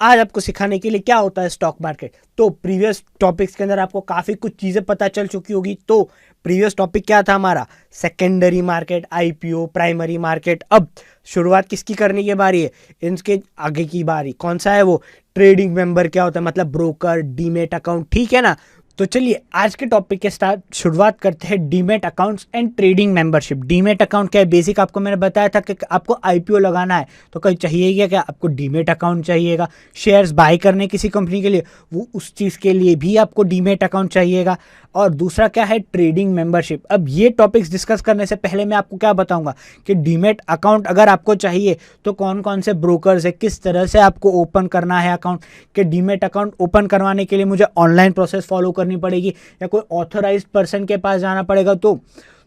आज आपको सिखाने के लिए क्या होता है स्टॉक मार्केट। तो प्रीवियस टॉपिक्स के अंदर आपको काफ़ी कुछ चीज़ें पता चल चुकी होगी। तो प्रीवियस टॉपिक क्या था हमारा, secondary market, IPO, primary market. अब शुरुआत किसकी करने की बारी है, इनके आगे की बारी कौन सा है, वो ट्रेडिंग मेंबर क्या होता है, मतलब ब्रोकर, डीमेट अकाउंट, ठीक है ना। तो चलिए आज के टॉपिक के शुरुआत करते हैं demat accounts and trading membership. Demat account क्या है, बेसिक आपको मैंने बताया था कि आपको आईपीओ लगाना है तो कहीं चाहिए क्या, आपको डीमेट अकाउंट चाहिएगा। शेयर्स बाय करने किसी कंपनी के लिए, वो उस चीज़ के लिए भी आपको डीमेट अकाउंट चाहिएगा। और दूसरा क्या है, ट्रेडिंग मेंबरशिप। अब ये टॉपिक्स डिस्कस करने से पहले मैं आपको क्या बताऊंगा कि डीमेट अकाउंट अगर आपको चाहिए तो कौन कौन से ब्रोकर्स है, किस तरह से आपको ओपन करना है अकाउंट। कि डीमेट अकाउंट ओपन करवाने के लिए मुझे ऑनलाइन प्रोसेस फॉलो करनी पड़ेगी या कोई ऑथराइज्ड पर्सन के पास जाना पड़ेगा। तो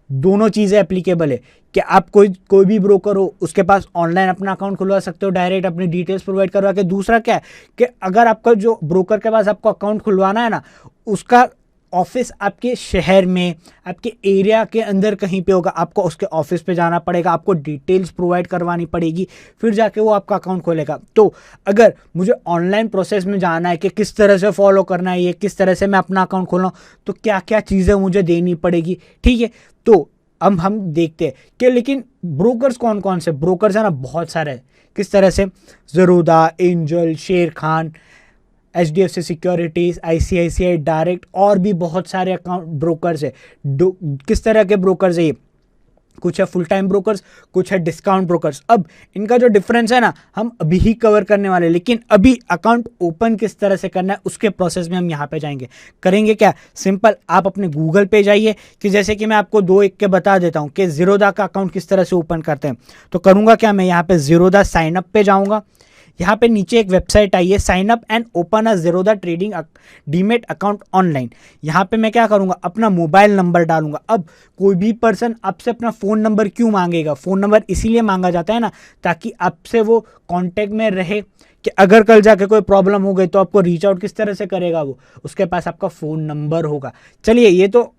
दोनों चीज़ें एप्लीकेबल है कि आप कोई भी ब्रोकर हो उसके पास ऑनलाइन अपना अकाउंट खुलवा सकते हो, डायरेक्ट अपनी डिटेल्स प्रोवाइड करवा के। दूसरा क्या है कि अगर आपका जो ब्रोकर के पास आपको अकाउंट खुलवाना है ना, उसका ऑफिस आपके शहर में, आपके एरिया के अंदर कहीं पे होगा, आपको उसके ऑफिस पे जाना पड़ेगा, आपको डिटेल्स प्रोवाइड करवानी पड़ेगी, फिर जाके वो आपका अकाउंट खोलेगा। तो अगर मुझे ऑनलाइन प्रोसेस में जाना है कि किस तरह से फॉलो करना है, ये किस तरह से मैं अपना अकाउंट खोलूँ, तो क्या क्या चीज़ें मुझे देनी पड़ेगी, ठीक है। तो अब हम देखते हैं कि लेकिन ब्रोकर्स कौन कौन से ब्रोकर्स है ना, बहुत सारे हैं। किस तरह से, ज़रूदा, एंजल, शेर Khan, HDFC securities, ICICI direct, और भी बहुत सारे अकाउंट ब्रोकर्स है। किस तरह के ब्रोकर्स है ये, कुछ है फुल टाइम ब्रोकर्स, कुछ है डिस्काउंट ब्रोकर्स। अब इनका जो डिफरेंस है ना, हम अभी ही कवर करने वाले, लेकिन अभी अकाउंट ओपन किस तरह से करना है उसके प्रोसेस में हम यहाँ पे जाएंगे। करेंगे क्या, सिंपल, आप अपने गूगल पे जाइए, कि जैसे कि मैं आपको दो एक के बता देता हूँ कि ज़ीरोधा का अकाउंट किस तरह से ओपन करते हैं। तो करूँगा क्या, मैं यहाँ पे ज़ीरोधा साइन अप पे जाऊँगा। यहाँ पे नीचे एक वेबसाइट आई है, sign up and open a Zerodha trading demat account online. यहाँ पे मैं क्या करूँगा, अपना मोबाइल नंबर डालूंगा। अब कोई भी पर्सन आपसे अपना फ़ोन नंबर क्यों मांगेगा, फ़ोन नंबर इसीलिए मांगा जाता है ना, ताकि आपसे वो कांटेक्ट में रहे, कि अगर कल जाके कोई प्रॉब्लम हो गई तो आपको रीच आउट किस तरह से करेगा, वो उसके पास आपका फ़ोन नंबर होगा। चलिए, ये तो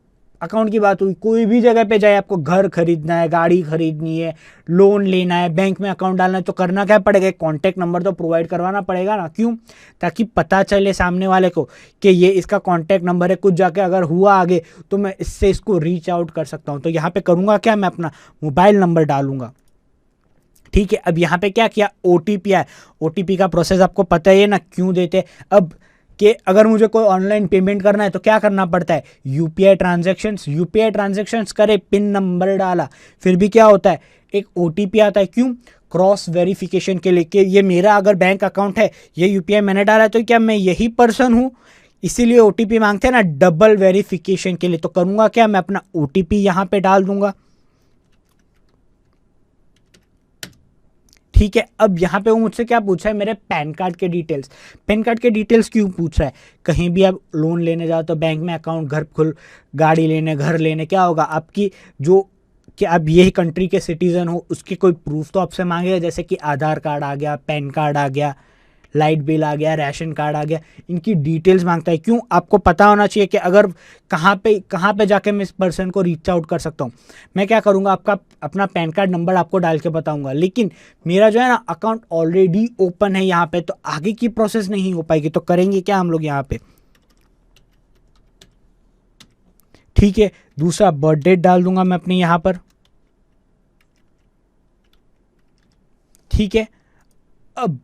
अकाउंट की बात हुई। कोई भी जगह पे जाए, आपको घर खरीदना है, गाड़ी खरीदनी है, लोन लेना है, बैंक में अकाउंट डालना है, तो करना क्या पड़ेगा, एक कॉन्टैक्ट नंबर तो प्रोवाइड करवाना पड़ेगा ना। क्यों, ताकि पता चले सामने वाले को कि ये इसका कॉन्टैक्ट नंबर है, कुछ जाके अगर हुआ आगे तो मैं इससे इसको रीच आउट कर सकता हूँ। तो यहाँ पे करूँगा क्या, मैं अपना मोबाइल नंबर डालूंगा, ठीक है। अब यहाँ पे क्या किया, OTP आया। OTP का प्रोसेस आपको पता ही है ना, क्यों देते। अब कि अगर मुझे कोई ऑनलाइन पेमेंट करना है तो क्या करना पड़ता है, यूपीआई ट्रांजैक्शंस करे, पिन नंबर डाला, फिर भी क्या होता है, एक OTP आता है। क्यों, क्रॉस वेरिफिकेशन के लिए, कि ये मेरा अगर बैंक अकाउंट है, ये यूपीआई मैंने डाला है, तो क्या मैं यही पर्सन हूँ, इसीलिए OTP मांगते हैं ना, डबल वेरिफिकेशन के लिए। तो करूँगा क्या, मैं अपना OTP यहाँ पे डाल दूंगा, ठीक है। अब यहाँ पे वो मुझसे क्या पूछ रहा है, मेरे पैन कार्ड के डिटेल्स। पैन कार्ड के डिटेल्स क्यों पूछ रहा है, कहीं भी आप लोन लेने जाओ तो बैंक में अकाउंट, गाड़ी लेने, घर लेने, क्या होगा आपकी जो, कि आप यही कंट्री के सिटीजन हो, उसके कोई प्रूफ तो आपसे मांगेगा, जैसे कि आधार कार्ड आ गया, पैन कार्ड आ गया, लाइट बिल आ गया, राशन कार्ड आ गया, इनकी डिटेल्स मांगता है। क्यों, आपको पता होना चाहिए कि अगर कहाँ पे जाके मैं इस पर्सन को रीच आउट कर सकता हूँ। मैं क्या करूँगा, आपका अपना पैन कार्ड नंबर आपको डाल के बताऊँगा, लेकिन मेरा जो है ना अकाउंट ऑलरेडी ओपन है यहाँ पे, तो आगे की प्रोसेस नहीं हो पाएगी। तो करेंगे क्या हम लोग यहाँ पे, ठीक है। दूसरा बर्थ डेट डाल दूंगा मैं अपने यहाँ पर, ठीक है। अब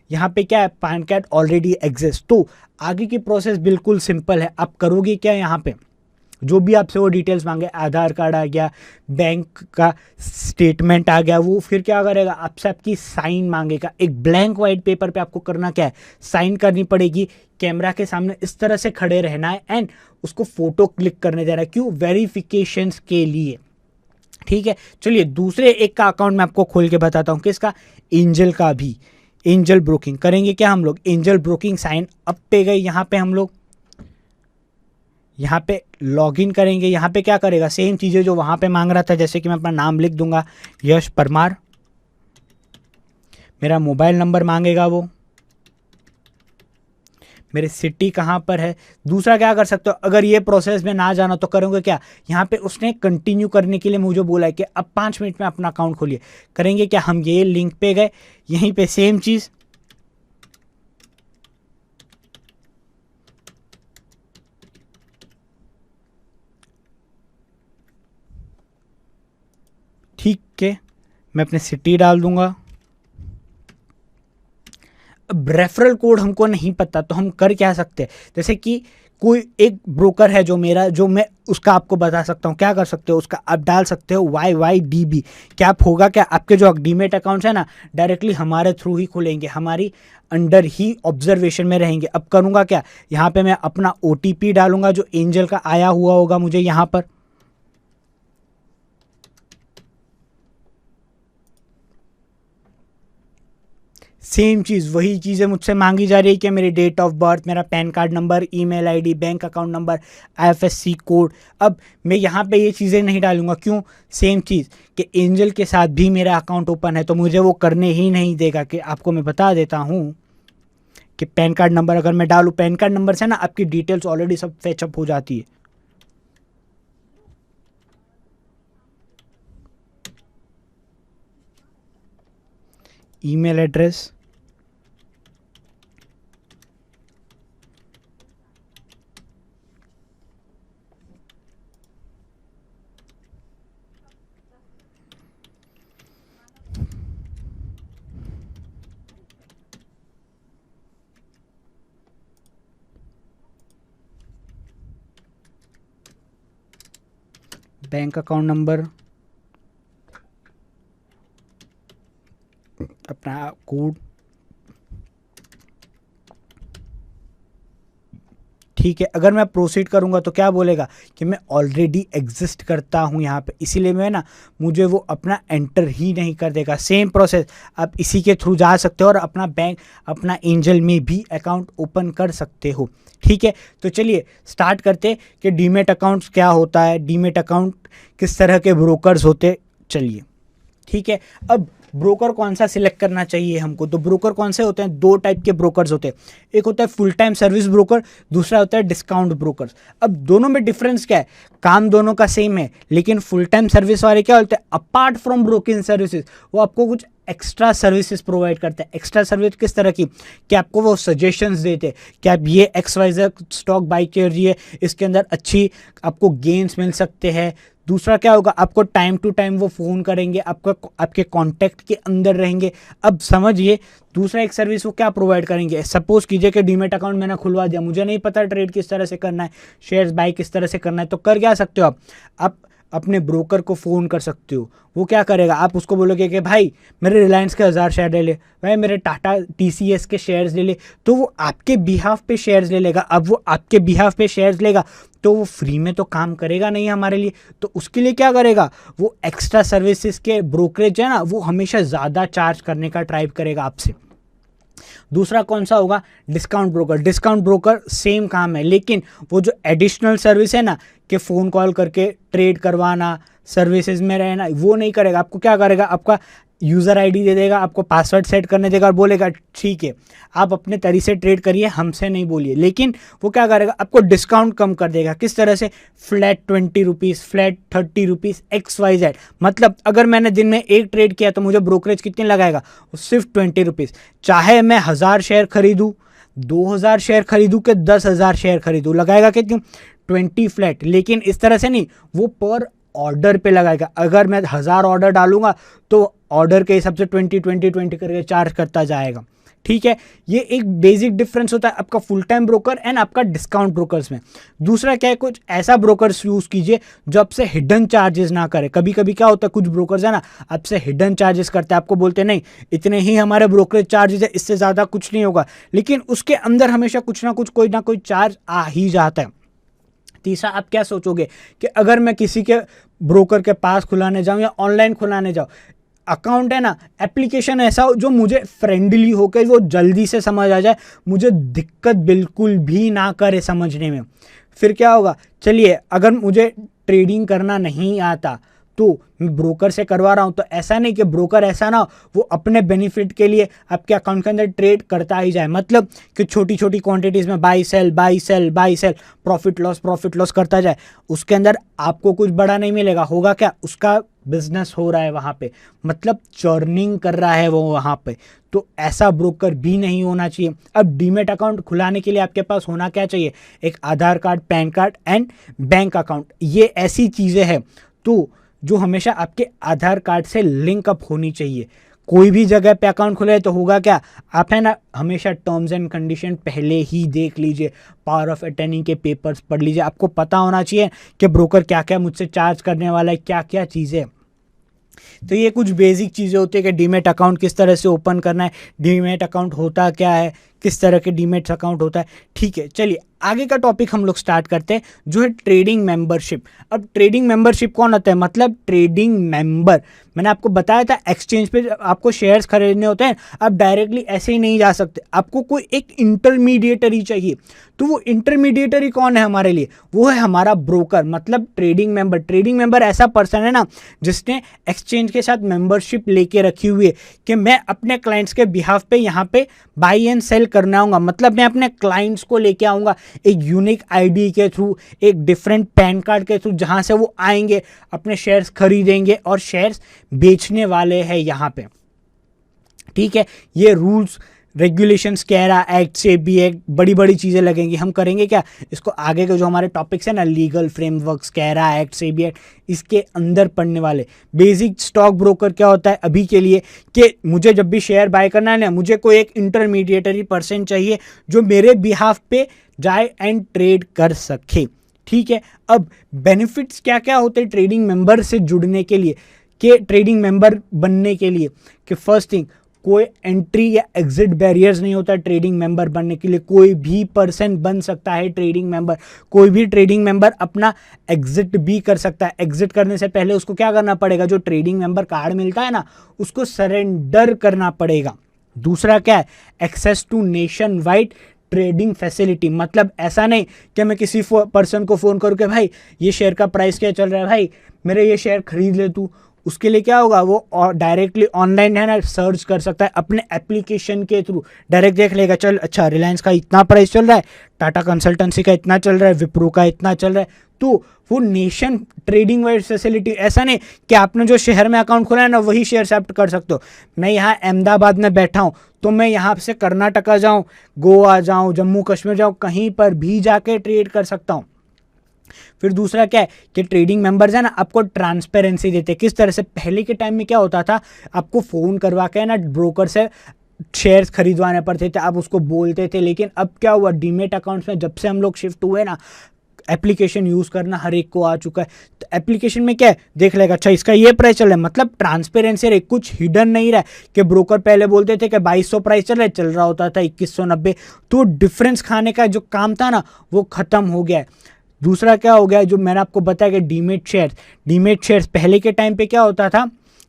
यहाँ पे क्या है, पैन कार्ड ऑलरेडी एग्जिस्ट। तो आगे की प्रोसेस बिल्कुल सिंपल है। आप करोगे क्या, यहाँ पे जो भी आपसे वो डिटेल्स मांगे, आधार कार्ड आ गया, बैंक का स्टेटमेंट आ गया, वो फिर क्या करेगा, आपसे आपकी साइन मांगेगा। एक ब्लैंक वाइट पेपर पे आपको करना क्या है, साइन करनी पड़ेगी। कैमरा के सामने इस तरह से खड़े रहना है एंड उसको फोटो क्लिक करने देना है। क्यों, वेरिफिकेशंस के लिए, ठीक है। चलिए दूसरे एक का अकाउंट मैं आपको खोल के बताता हूँ, किसका, एंजल का भी। एंजल ब्रोकिंग करेंगे क्या हम लोग, एंजल ब्रोकिंग साइन अप पे गए, यहाँ पे हम लोग यहाँ पे लॉगिन करेंगे। यहाँ पे क्या करेगा, सेम चीज़ें जो वहाँ पे मांग रहा था, जैसे कि मैं अपना नाम लिख दूंगा, यश परमार, मेरा मोबाइल नंबर मांगेगा वो, मेरी सिटी कहाँ पर है। दूसरा क्या कर सकते हो, अगर ये प्रोसेस में ना जाना तो करोगे क्या, यहाँ पे उसने कंटिन्यू करने के लिए मुझे बोला है कि अब 5 मिनट में अपना अकाउंट खोलिए। करेंगे क्या, हम ये लिंक पे गए, यहीं पे सेम चीज़, ठीक है, मैं अपने सिटी डाल दूंगा। अब रेफरल कोड हमको नहीं पता तो हम कर क्या सकते हैं, जैसे कि कोई एक ब्रोकर है जो मेरा, जो मैं उसका आपको बता सकता हूँ। क्या कर सकते हो उसका, आप डाल सकते हो YYDB। क्या आप होगा, क्या आपके जो डीमेट अकाउंट्स है ना डायरेक्टली हमारे थ्रू ही खुलेंगे, हमारी अंडर ही ऑब्जर्वेशन में रहेंगे। अब करूँगा क्या, यहाँ पे मैं अपना OTP डालूंगा जो एंजल का आया हुआ होगा मुझे यहाँ पर। सेम चीज़, वही चीज़ें मुझसे मांगी जा रही है कि मेरी डेट ऑफ बर्थ, मेरा pan card number, email ID, bank account number, IFSC code. अब मैं यहाँ पे ये चीज़ें नहीं डालूंगा, क्यों, सेम चीज़ कि एंजल के साथ भी मेरा अकाउंट ओपन है तो मुझे वो करने ही नहीं देगा। कि आपको मैं बता देता हूँ कि पैन कार्ड नंबर अगर मैं डालूँ, पैन कार्ड नंबर से ना आपकी डिटेल्स ऑलरेडी सब फैचअप हो जाती है। Email address, bank account number, अपना कोड, ठीक है। अगर मैं प्रोसीड करूंगा तो क्या बोलेगा कि मैं ऑलरेडी एग्जिस्ट करता हूं यहाँ पे, इसीलिए मैं ना, मुझे वो अपना एंटर ही नहीं कर देगा। सेम प्रोसेस आप इसी के थ्रू जा सकते हो और अपना बैंक, अपना एंजल में भी अकाउंट ओपन कर सकते हो। ठीक है, तो चलिए स्टार्ट करते कि डीमेट अकाउंट्स क्या होता है, डीमेट अकाउंट किस तरह के ब्रोकर्स होते, चलिए। ठीक है, अब ब्रोकर कौन सा सिलेक्ट करना चाहिए हमको, तो ब्रोकर कौन से होते हैं, दो टाइप के ब्रोकर्स होते हैं। एक होता है फुल टाइम सर्विस ब्रोकर, दूसरा होता है डिस्काउंट ब्रोकर। अब दोनों में डिफरेंस क्या है, काम दोनों का सेम है, लेकिन फुल टाइम सर्विस वाले क्या होते हैं, अपार्ट फ्रॉम ब्रोकिंग सर्विसेज वो आपको कुछ एक्स्ट्रा सर्विसेज प्रोवाइड करते हैं। एक्स्ट्रा सर्विस किस तरह की, कि आपको वो सजेशंस देते हैं कि आप ये XYZ स्टॉक बाई कीजिए, इसके अंदर अच्छी आपको गेन्स मिल सकते हैं। दूसरा क्या होगा, आपको टाइम टू टाइम वो फ़ोन करेंगे, आपको आपके कांटेक्ट के अंदर रहेंगे। अब समझिए दूसरा एक सर्विस वो क्या प्रोवाइड करेंगे, सपोज कीजिए कि डीमेट अकाउंट मैंने खुलवा दिया, मुझे नहीं पता ट्रेड किस तरह से करना है, शेयर्स बाई किस तरह से करना है, तो कर क्या सकते हो आप अपने ब्रोकर को फ़ोन कर सकते हो। वो क्या करेगा, आप उसको बोलोगे कि भाई मेरे रिलायंस के 1000 शेयर ले ले, भाई मेरे टाटा TCS के शेयर्स ले ले, तो वो आपके बिहाफ पे शेयर्स ले लेगा। अब वो आपके बिहाफ पे शेयर्स लेगा तो वो फ्री में तो काम करेगा नहीं हमारे लिए, तो उसके लिए क्या करेगा, वो एक्स्ट्रा सर्विसेज के ब्रोकरेज है ना, वो हमेशा ज़्यादा चार्ज करने का ट्राई करेगा आपसे। दूसरा कौन सा होगा, discount broker. Discount broker same काम है, लेकिन वो जो एडिशनल सर्विस है ना कि फ़ोन कॉल करके ट्रेड करवाना, सर्विसेज में रहना, वो नहीं करेगा। आपको क्या करेगा, आपका यूज़र आईडी दे देगा, आपको पासवर्ड सेट करने देगा और बोलेगा ठीक है आप अपने तरीके से ट्रेड करिए, हमसे नहीं बोलिए। लेकिन वो क्या करेगा, आपको डिस्काउंट कम कर देगा। किस तरह से, flat 20 rupees, flat 30 rupees, XYZ। मतलब अगर मैंने दिन में एक ट्रेड किया तो मुझे ब्रोकरेज कितने लगाएगा, सिर्फ 20 रुपीज़। चाहे मैं 1000 शेयर खरीदूँ, 2000 शेयर खरीदूँ कि 10,000 शेयर खरीदूँ, लगाएगा कितनी, 20 फ्लैट। लेकिन इस तरह से नहीं, वो पर ऑर्डर पे लगाएगा। अगर मैं 1000 ऑर्डर डालूंगा तो ऑर्डर के हिसाब से 20 करके चार्ज करता जाएगा। ठीक है, ये एक बेसिक डिफरेंस होता है आपका फुल टाइम ब्रोकर एंड आपका डिस्काउंट ब्रोकर्स में। दूसरा क्या है, कुछ ऐसा ब्रोकर्स यूज कीजिए जो आपसे हिडन चार्जेस ना करे। कभी कभी क्या होता है, कुछ ब्रोकर्स है ना आपसे हिडन चार्जेस करते हैं, आपको बोलते हैं नहीं इतने ही हमारे ब्रोकरेज चार्जेस है, इससे ज़्यादा कुछ नहीं होगा, लेकिन उसके अंदर हमेशा कुछ ना कोई चार्ज आ ही जाता है। तीसरा आप क्या सोचोगे कि अगर मैं किसी के ब्रोकर के पास खुलाने जाऊं या ऑनलाइन खुलाने जाऊं, अकाउंट है ना, एप्लीकेशन ऐसा हो जो मुझे फ्रेंडली होकर वो जल्दी से समझ आ जाए, मुझे दिक्कत बिल्कुल भी ना करे समझने में। फिर क्या होगा, चलिए अगर मुझे ट्रेडिंग करना नहीं आता तो मैं ब्रोकर से करवा रहा हूं, तो ऐसा नहीं कि ब्रोकर ऐसा ना हो वो अपने बेनिफिट के लिए आपके अकाउंट के अंदर ट्रेड करता ही जाए, मतलब कि छोटी छोटी क्वांटिटीज में buy sell buy sell buy sell, profit loss करता जाए। उसके अंदर आपको कुछ बड़ा नहीं मिलेगा, होगा क्या, उसका बिजनेस हो रहा है वहाँ पे, मतलब चर्निंग कर रहा है वो वहाँ पे, तो ऐसा ब्रोकर भी नहीं होना चाहिए। अब डीमेट अकाउंट खुलाने के लिए आपके पास होना क्या चाहिए, एक Aadhaar card, PAN card and bank account, ये ऐसी चीज़ें हैं। तो जो हमेशा आपके आधार कार्ड से लिंक अप होनी चाहिए। कोई भी जगह पे अकाउंट खुले तो होगा क्या, आप है ना हमेशा टर्म्स एंड कंडीशन पहले ही देख लीजिए, पावर ऑफ अटर्नी के पेपर्स पढ़ लीजिए। आपको पता होना चाहिए कि ब्रोकर क्या क्या मुझसे चार्ज करने वाला है, क्या क्या चीज़ें। तो ये कुछ बेसिक चीज़ें होती है कि डीमेट अकाउंट किस तरह से ओपन करना है, डीमेट अकाउंट होता क्या है, किस तरह के डीमेट अकाउंट होता है। ठीक है, चलिए आगे का टॉपिक हम लोग स्टार्ट करते हैं, जो है ट्रेडिंग मेंबरशिप। अब ट्रेडिंग मेंबरशिप कौन होता है, मतलब ट्रेडिंग मेंबर। मैंने आपको बताया था एक्सचेंज पे आपको शेयर्स खरीदने होते हैं, आप डायरेक्टली ऐसे ही नहीं जा सकते, आपको कोई एक इंटरमीडिएटरी चाहिए। तो वो इंटरमीडिएटरी कौन है हमारे लिए, वो है हमारा ब्रोकर, मतलब ट्रेडिंग मेंबर। ट्रेडिंग मेंबर ऐसा पर्सन है ना जिसने एक्सचेंज के साथ मेंबरशिप लेके रखी हुई है कि मैं अपने क्लाइंट्स के बिहाफ पे यहाँ पे बाई एंड सेल करने आऊँगा। मतलब मैं अपने क्लाइंट्स को लेके आऊँगा एक यूनिक आईडी के थ्रू, एक डिफरेंट पैन कार्ड के थ्रू, जहाँ से वो आएंगे अपने शेयर्स खरीदेंगे और शेयर्स बेचने वाले हैं यहाँ पे। ठीक है, ये रूल्स रेगुलेशंस कैरा एक्ट से भी एक बड़ी बड़ी चीज़ें लगेंगी। हम करेंगे क्या, इसको आगे के जो हमारे टॉपिक्स है ना, लीगल फ्रेमवर्क्स, कैरा एक्ट से भी एक्ट, इसके अंदर पढ़ने वाले। बेसिक स्टॉक ब्रोकर क्या होता है अभी के लिए, कि मुझे जब भी शेयर बाय करना है ना, मुझे कोई एक इंटरमीडिएटरी पर्सन चाहिए जो मेरे बिहाफ पे जाए एंड ट्रेड कर सके। ठीक है, अब बेनिफिट्स क्या क्या होते हैं ट्रेडिंग मेंबर से जुड़ने के लिए, कि ट्रेडिंग मेंबर बनने के लिए, कि फर्स्ट थिंग कोई एंट्री या एग्जिट बैरियर्स नहीं होता ट्रेडिंग मेंबर बनने के लिए। कोई भी पर्सन बन सकता है ट्रेडिंग मेंबर, कोई भी ट्रेडिंग मेंबर अपना एग्जिट भी कर सकता है। एग्जिट करने से पहले उसको क्या करना पड़ेगा, जो ट्रेडिंग मेंबर कार्ड मिलता है ना उसको सरेंडर करना पड़ेगा। दूसरा क्या है, access to nationwide trading facility. मतलब ऐसा नहीं कि मैं किसी पर्सन को फ़ोन करूँ कि भाई ये शेयर का प्राइस क्या चल रहा है, भाई मेरे ये शेयर खरीद ले तू। उसके लिए क्या होगा, वो डायरेक्टली ऑनलाइन है ना सर्च कर सकता है अपने एप्लीकेशन के थ्रू, डायरेक्ट देख लेगा, चल अच्छा रिलायंस का इतना प्राइस चल रहा है, टाटा कंसल्टेंसी का इतना चल रहा है, विप्रो का इतना चल रहा है। तो वो नेशन ट्रेडिंग वाइड फैसिलिटी। ऐसा नहीं कि आपने जो शहर में अकाउंट खोला है ना वही शेयर सेप्ट कर सकते हो। मैं यहाँ अहमदाबाद में बैठा हूँ तो मैं यहाँ से कर्नाटका जाऊँ, गोवा जाऊँ, जम्मू कश्मीर जाऊँ, कहीं पर भी जाके ट्रेड कर सकता हूँ। फिर दूसरा क्या है कि ट्रेडिंग मेंबर्स है ना आपको ट्रांसपेरेंसी देते हैं। किस तरह से, पहले के टाइम में क्या होता था, आपको फ़ोन करवा के ना ब्रोकर से शेयर्स खरीदवाने पड़ते थे, आप उसको बोलते थे। लेकिन अब क्या हुआ, डीमेट अकाउंट्स में जब से हम लोग शिफ्ट हुए ना, एप्लीकेशन यूज़ करना हर एक को आ चुका है। तो एप्लीकेशन में क्या है, देख लेगा अच्छा इसका ये प्राइस चल रहा है, मतलब ट्रांसपेरेंसी रही, कुछ हिडन नहीं रहा कि ब्रोकर पहले बोलते थे कि 2200 प्राइस चल रहा होता था 2190। तो डिफरेंस खाने का जो काम था ना वो ख़त्म हो गया है। दूसरा क्या हो गया, जो मैंने आपको बताया कि डीमेट शेयर्स पहले के टाइम पे क्या होता था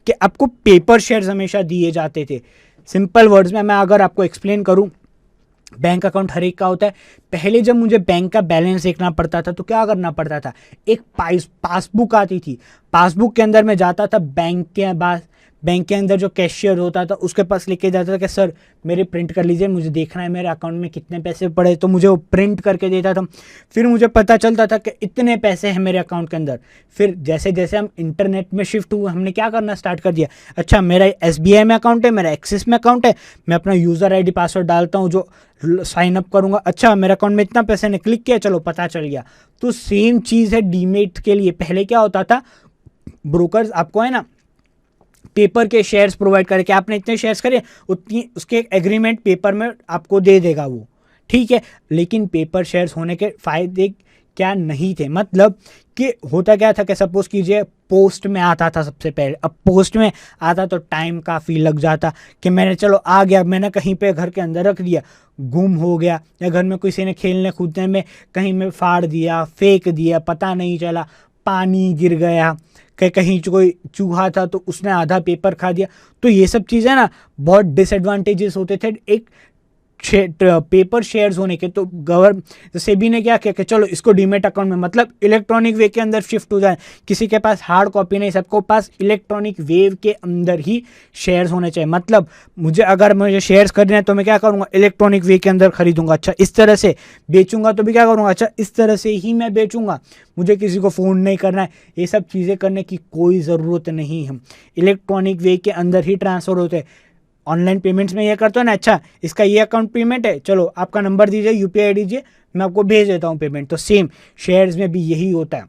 कि आपको पेपर शेयर्स हमेशा दिए जाते थे। सिंपल वर्ड्स में मैं अगर आपको एक्सप्लेन करूं, बैंक अकाउंट हर एक का होता है। पहले जब मुझे बैंक का बैलेंस देखना पड़ता था तो क्या करना पड़ता था, एक पासबुक आती थी, पासबुक के अंदर मैं जाता था, बैंक के अंदर जो कैशियर होता था उसके पास लेके जाता था कि सर मेरे प्रिंट कर लीजिए, मुझे देखना है मेरे अकाउंट में कितने पैसे पड़े। तो मुझे वो प्रिंट करके देता था, फिर मुझे पता चलता था कि इतने पैसे हैं मेरे अकाउंट के अंदर। फिर जैसे जैसे हम इंटरनेट में शिफ्ट हुए, हमने क्या करना स्टार्ट कर दिया, अच्छा मेरा SBI में अकाउंट है, मेरा एक्सिस में अकाउंट है, मैं अपना यूज़र ID पासवर्ड डालता हूँ, जो साइन अप करूँगा, अच्छा मेरे अकाउंट में इतना पैसे ने क्लिक किया, चलो पता चल गया। तो सेम चीज़ है डीमेट के लिए। पहले क्या होता था, ब्रोकर्स आपको है ना पेपर के शेयर्स प्रोवाइड करके, आपने इतने शेयर्स करे उतनी उसके एग्रीमेंट पेपर में आपको दे देगा वो, ठीक है। लेकिन पेपर शेयर्स होने के फायदे क्या नहीं थे, मतलब कि होता क्या था कि सपोज कीजिए पोस्ट में आता था सबसे पहले। अब पोस्ट में आता तो टाइम काफ़ी लग जाता कि मैंने चलो आ गया, मैंने कहीं पे घर के अंदर रख दिया, गुम हो गया, या घर में किसी ने खेलने कूदने में कहीं में फाड़ दिया, फेंक दिया, पता नहीं चला, पानी गिर गया, कहीं कोई चूहा था तो उसने आधा पेपर खा दिया। तो ये सब चीज़ें ना बहुत डिसएडवांटेजेस होते थे एक पेपर शेयर्स होने के। तो सेबी ने क्या किया कि चलो इसको डीमेट अकाउंट में, मतलब इलेक्ट्रॉनिक वे के अंदर शिफ्ट हो जाए। किसी के पास हार्ड कॉपी नहीं, सबको पास इलेक्ट्रॉनिक वेव के अंदर ही शेयर्स होने चाहिए। मतलब अगर मुझे शेयर्स खरीदना है तो मैं क्या करूँगा, इलेक्ट्रॉनिक वे के अंदर खरीदूंगा। अच्छा इस तरह से बेचूंगा तो भी क्या करूँगा, अच्छा इस तरह से ही मैं बेचूंगा, मुझे किसी को फ़ोन नहीं करना है, ये सब चीज़ें करने की कोई ज़रूरत नहीं है। इलेक्ट्रॉनिक वे के अंदर ही ट्रांसफ़र होते हैं। ऑनलाइन पेमेंट्स में ये करते हो ना, अच्छा इसका ये अकाउंट पेमेंट है, चलो आपका नंबर दीजिए, UPI दीजिए, मैं आपको भेज देता हूँ पेमेंट। तो सेम शेयर्स में भी यही होता है।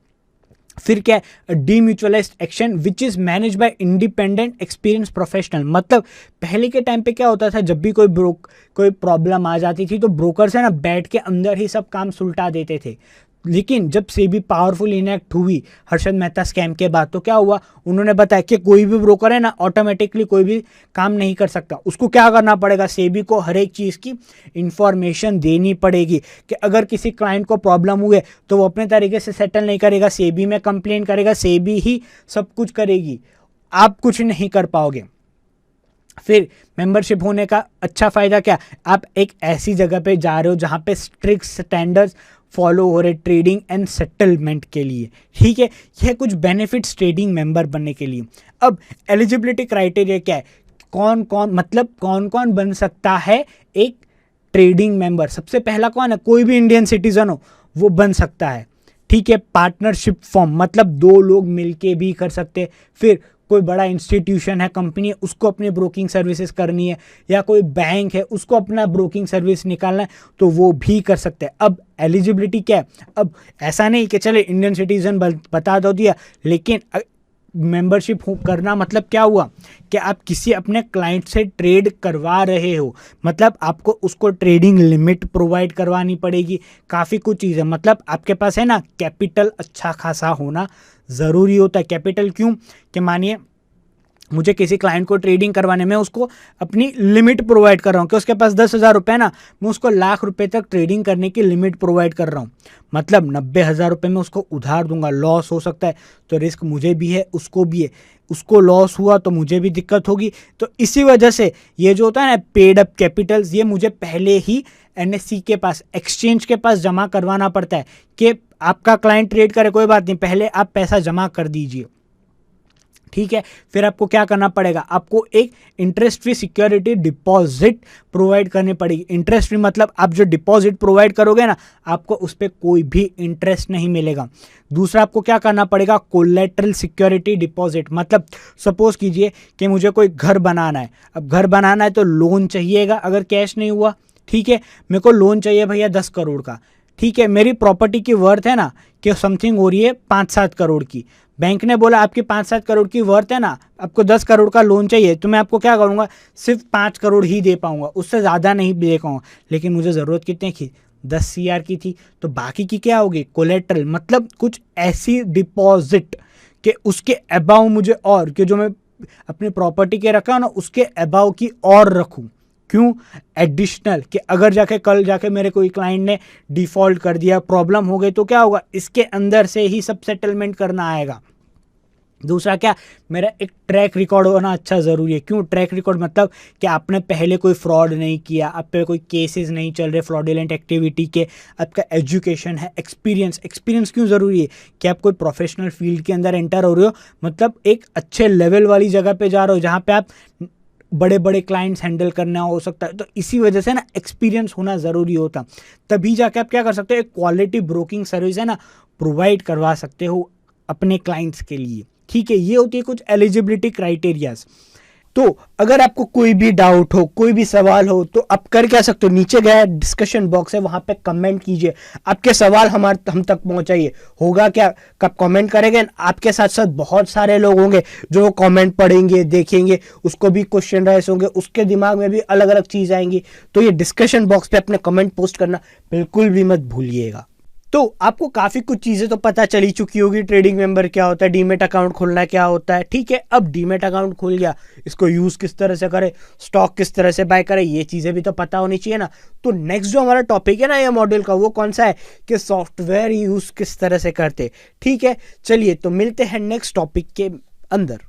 फिर क्या है, demutualised action which is managed by independent experience professional. मतलब पहले के टाइम पे क्या होता था, जब भी कोई प्रॉब्लम आ जाती थी तो ब्रोकर्स है ना बैठ के अंदर ही सब काम सुलटा देते थे। लेकिन जब सेबी पावरफुल इनेक्ट हुई हर्षद मेहता स्कैम के बाद, तो क्या हुआ, उन्होंने बताया कि कोई भी ब्रोकर है ना ऑटोमेटिकली कोई भी काम नहीं कर सकता। उसको क्या करना पड़ेगा, सेबी को हर एक चीज़ की इंफॉर्मेशन देनी पड़ेगी कि अगर किसी क्लाइंट को प्रॉब्लम हुए तो वो अपने तरीके से सेटल नहीं करेगा, सेबी में कंप्लेन करेगा, सेबी ही सब कुछ करेगी, आप कुछ नहीं कर पाओगे। फिर मेंबरशिप होने का अच्छा फ़ायदा क्या, आप एक ऐसी जगह पे जा रहे हो जहाँ पे स्ट्रिक्ट स्टैंडर्ड्स फॉलो हो रहे ट्रेडिंग एंड सेटलमेंट के लिए, ठीक है। यह कुछ बेनिफिट्स ट्रेडिंग मेंबर बनने के लिए। अब एलिजिबिलिटी क्राइटेरिया क्या है, कौन कौन बन सकता है एक ट्रेडिंग मेंबर। सबसे पहला कौन है, कोई भी इंडियन सिटीजन हो वो बन सकता है, ठीक है। पार्टनरशिप फॉर्म मतलब दो लोग मिलके भी कर सकते हैं। फिर कोई बड़ा इंस्टीट्यूशन है, कंपनी है, उसको अपनी ब्रोकिंग सर्विसेज करनी है, या कोई बैंक है उसको अपना ब्रोकिंग सर्विस निकालना है, तो वो भी कर सकते हैं। अब एलिजिबिलिटी क्या है, अब ऐसा नहीं कि चले इंडियन सिटीजन बता दो दिया, लेकिन मेंबरशिप करना मतलब क्या हुआ कि आप किसी अपने क्लाइंट से ट्रेड करवा रहे हो, मतलब आपको उसको ट्रेडिंग लिमिट प्रोवाइड करवानी पड़ेगी, काफ़ी कुछ चीज़ें। मतलब आपके पास है ना कैपिटल अच्छा खासा होना ज़रूरी होता है। कैपिटल क्यों, कि मानिए मुझे किसी क्लाइंट को ट्रेडिंग करवाने में उसको अपनी लिमिट प्रोवाइड कर रहा हूँ कि उसके पास 10,000 रुपये ना, मैं उसको लाख रुपए तक ट्रेडिंग करने की लिमिट प्रोवाइड कर रहा हूँ। मतलब 90,000 रुपये में उसको उधार दूंगा, लॉस हो सकता है तो रिस्क मुझे भी है उसको भी है, उसको लॉस हुआ तो मुझे भी दिक्कत होगी। तो इसी वजह से ये जो होता है ना पेड अप कैपिटल्स, ये मुझे पहले ही एनएससी के पास, एक्सचेंज के पास जमा करवाना पड़ता है कि आपका क्लाइंट ट्रेड करे कोई बात नहीं, पहले आप पैसा जमा कर दीजिए, ठीक है। फिर आपको क्या करना पड़ेगा, आपको एक interest free security deposit provide करनी पड़ेगी। इंटरेस्ट फ्री मतलब आप जो डिपॉजिट प्रोवाइड करोगे ना, आपको उस पर कोई भी इंटरेस्ट नहीं मिलेगा। दूसरा आपको क्या करना पड़ेगा, कोलेटरल सिक्योरिटी डिपॉजिट। मतलब सपोज कीजिए कि मुझे कोई घर बनाना है, अब घर बनाना है तो लोन चाहिएगा अगर कैश नहीं हुआ, ठीक है। मेरे को लोन चाहिए भैया 10 करोड़ का, ठीक है। मेरी प्रॉपर्टी की वर्थ है ना कि समथिंग हो रही है 5-7 करोड़ की, बैंक ने बोला आपकी 5-7 करोड़ की वर्थ है ना, आपको 10 करोड़ का लोन चाहिए, तो मैं आपको क्या करूँगा, सिर्फ 5 करोड़ ही दे पाऊंगा, उससे ज़्यादा नहीं दे पाऊंगा। लेकिन मुझे ज़रूरत कितने की, 10 CR की थी, तो बाकी की क्या होगी, कोलेट्रल। मतलब कुछ ऐसी डिपॉजिट कि उसके अबाव मुझे और कि जो मैं अपनी प्रॉपर्टी के रखा ना उसके अबाव की और रखूँ। क्यों, एडिशनल, कि अगर जाके कल जाके मेरे कोई क्लाइंट ने डिफॉल्ट कर दिया, प्रॉब्लम हो गई, तो क्या होगा, इसके अंदर से ही सब सेटलमेंट करना आएगा। दूसरा क्या, मेरा एक ट्रैक रिकॉर्ड होना अच्छा ज़रूरी है। क्यों ट्रैक रिकॉर्ड, मतलब कि आपने पहले कोई फ्रॉड नहीं किया, आप पे कोई केसेस नहीं चल रहे फ्रॉडुलेंट एक्टिविटी के, आपका एजुकेशन है, एक्सपीरियंस क्यों ज़रूरी है, कि आप कोई प्रोफेशनल फील्ड के अंदर एंटर हो रहे हो, मतलब एक अच्छे लेवल वाली जगह पे जा रहे हो जहाँ पे आप बड़े बड़े क्लाइंट्स हैंडल करना हो सकता है, तो इसी वजह से ना एक्सपीरियंस होना ज़रूरी होता, तभी जाके आप क्या कर सकते हो, एक क्वालिटी ब्रोकिंग सर्विस है ना प्रोवाइड करवा सकते हो अपने क्लाइंट्स के लिए, ठीक है। ये होती है कुछ एलिजिबिलिटी क्राइटेरियाज। तो अगर आपको कोई भी डाउट हो, कोई भी सवाल हो, तो आप कर क्या सकते हो, नीचे गया डिस्कशन बॉक्स है वहां पे कमेंट कीजिए, आपके सवाल हम तक पहुंचाइए। होगा क्या, कब कमेंट करेंगे आपके साथ साथ बहुत सारे लोग होंगे जो कमेंट पढ़ेंगे, देखेंगे, उसको भी क्वेश्चन राइज होंगे, उसके दिमाग में भी अलग अलग चीज़ आएंगी। तो ये डिस्कशन बॉक्स पे अपने कमेंट पोस्ट करना बिल्कुल भी मत भूलिएगा। तो आपको काफ़ी कुछ चीज़ें तो पता चली चुकी होगी, ट्रेडिंग मेंबर क्या होता है, डीमेट अकाउंट खोलना क्या होता है, ठीक है। अब डीमेट अकाउंट खुल गया, इसको यूज़ किस तरह से करें, स्टॉक किस तरह से बाय करें, ये चीज़ें भी तो पता होनी चाहिए ना। तो नेक्स्ट जो हमारा टॉपिक है ना ये मॉड्यूल का, वो कौन सा है, कि सॉफ्टवेयर यूज़ किस तरह से करते, ठीक है। चलिए तो मिलते हैं नेक्स्ट टॉपिक के अंदर।